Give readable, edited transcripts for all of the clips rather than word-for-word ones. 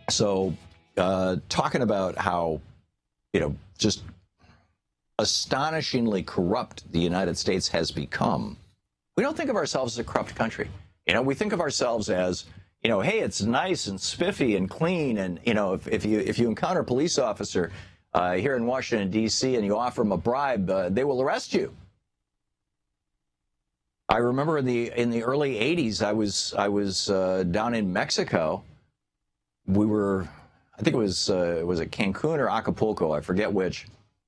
So, talking about how, just astonishingly corrupt the United States has become, we don't think of ourselves as a corrupt country. We think of ourselves as, hey, it's nice and spiffy and clean. And, if you encounter a police officer here in Washington, D.C., and you offer them a bribe, they will arrest you. I remember in the early 80s, I was down in Mexico. I think it was at Cancun or Acapulco, I forget which.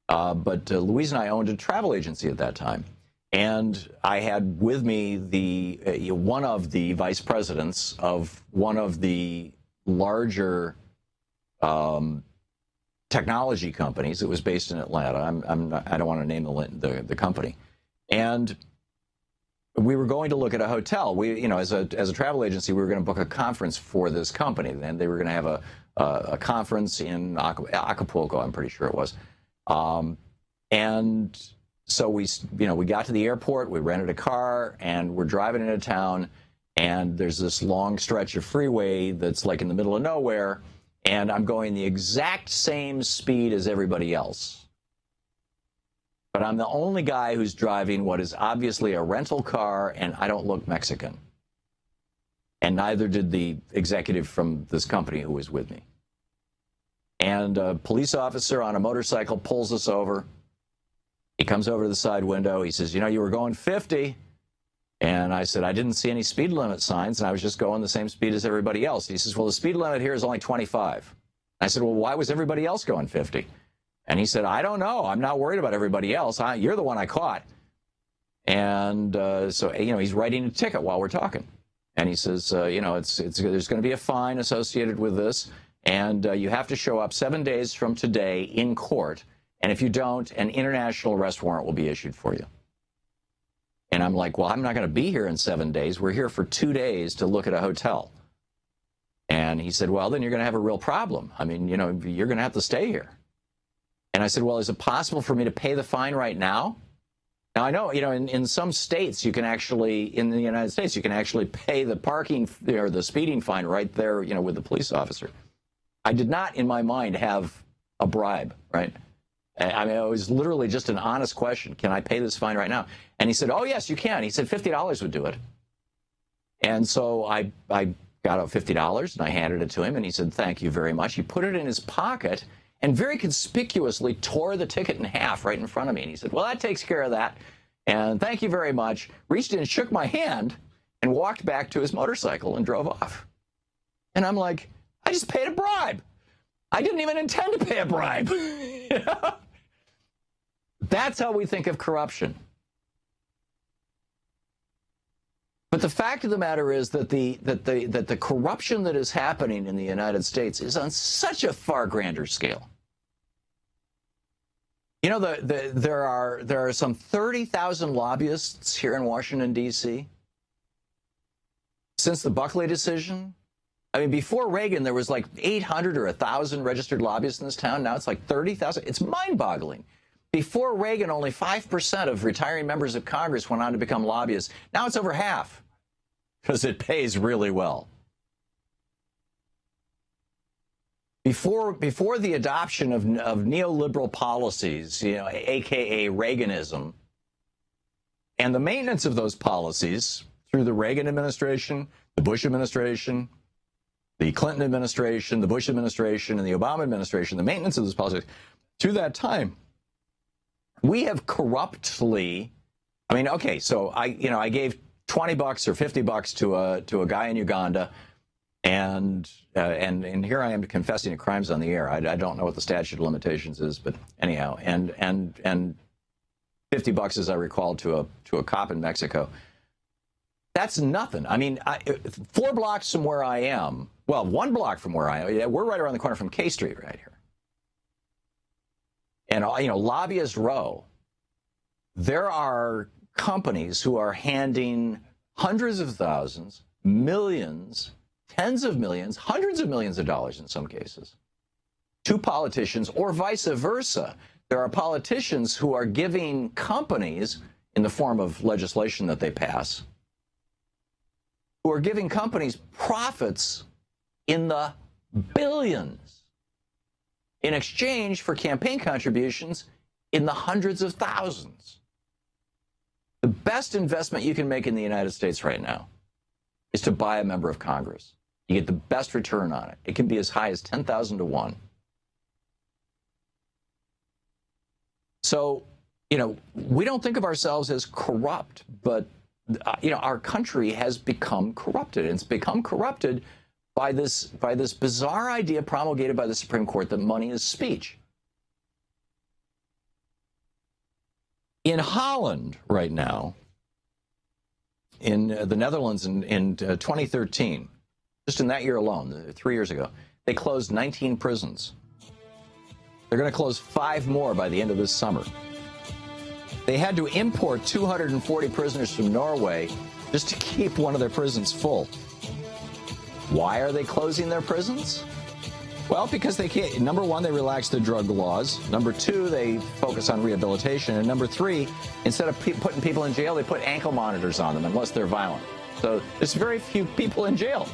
But Louise and I owned a travel agency at that time. And I had with me one of the vice presidents of one of the larger technology companies. It was based in Atlanta. I don't want to name the company. And we were going to look at a hotel. We, as a travel agency, we were going to book a conference for this company. And they were going to have a conference in Acapulco, I'm pretty sure it was. And so we got to the airport, we rented a car, and we're driving into town, and there's this long stretch of freeway that's like in the middle of nowhere, and I'm going the exact same speed as everybody else. But I'm the only guy who's driving what is obviously a rental car, and I don't look Mexican. And neither did the executive from this company who was with me. And a police officer on a motorcycle pulls us over. He comes over to the side window. He says, you were going 50. And I said, I didn't see any speed limit signs, and I was just going the same speed as everybody else. He says, well, the speed limit here is only 25. I said, well, why was everybody else going 50? And he said, I don't know. I'm not worried about everybody else. You're the one I caught. And so he's writing a ticket while we're talking. And he says, there's going to be a fine associated with this. And you have to show up 7 days from today in court. And if you don't, an international arrest warrant will be issued for you. And I'm like, well, I'm not going to be here in 7 days. We're here for 2 days to look at a hotel. And he said, well, then you're going to have a real problem. I mean, you're going to have to stay here. And I said, well, is it possible for me to pay the fine right now? Now, I know, in some states, you can actually, in the United States, you can actually pay the parking or the speeding fine right there, with the police officer. I did not, in my mind, have a bribe, right? I mean, it was literally just an honest question. Can I pay this fine right now? And he said, oh, yes, you can. He said $50 would do it. And so I got out $50, and I handed it to him, and he said, thank you very much. He put it in his pocket and very conspicuously tore the ticket in half right in front of me. And he said, well, that takes care of that. And thank you very much. Reached in and shook my hand and walked back to his motorcycle and drove off. And I'm like, I just paid a bribe. I didn't even intend to pay a bribe. That's how we think of corruption. But the fact of the matter is that the corruption that is happening in the United States is on such a far grander scale. There are some 30,000 lobbyists here in Washington, D.C. Since the Buckley decision. I mean, before Reagan, there was like 800 or 1,000 registered lobbyists in this town. Now it's like 30,000. It's mind-boggling. Before Reagan, only 5% of retiring members of Congress went on to become lobbyists. Now it's over half because it pays really well. Before the adoption of neoliberal policies, a.k.a. Reaganism, and the maintenance of those policies through the Reagan administration, the Bush administration, the Clinton administration, the Bush administration, and the Obama administration, the maintenance of those policies, to that time, we have corruptly, so I gave $20 or $50 to a guy in Uganda, and here I am confessing to crimes on the air. I don't know what the statute of limitations is, but anyhow, and $50, as I recall, to a cop in Mexico. That's nothing. I mean, 4 blocks from where I am, well, 1 block from where I am, we're right around the corner from K Street right here. And, Lobbyist Row, there are companies who are handing hundreds of thousands, millions, tens of millions, hundreds of millions of dollars in some cases to politicians, or vice versa. There are politicians who are giving companies, in the form of legislation that they pass, who are giving companies profits in the billions in exchange for campaign contributions in the hundreds of thousands. The best investment you can make in the United States right now is to buy a member of Congress. You get the best return on it. It can be as high as 10,000 to 1. So, we don't think of ourselves as corrupt, but, our country has become corrupted. And it's become corrupted by this bizarre idea promulgated by the Supreme Court that money is speech. In Holland right now, in the Netherlands in 2013, just in that year alone, 3 years ago, they closed 19 prisons. They're going to close 5 more by the end of this summer. They had to import 240 prisoners from Norway just to keep one of their prisons full. Why are they closing their prisons? Well, because they can't. Number one, they relax the drug laws. Number two, they focus on rehabilitation. And number three, instead of putting people in jail, they put ankle monitors on them unless they're violent. So there's very few people in jail.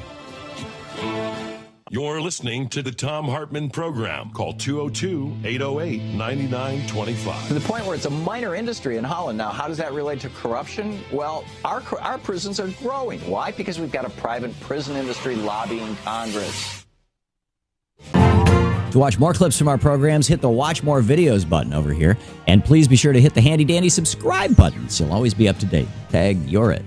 You're listening to the Thom Hartmann Program. Call 202-808-9925. To the point where it's a minor industry in Holland. Now, how does that relate to corruption? Well, our prisons are growing. Why? Because we've got a private prison industry lobbying Congress. To watch more clips from our programs, hit the Watch More Videos button over here. And please be sure to hit the handy-dandy subscribe button so you'll always be up to date. Tag, you're it.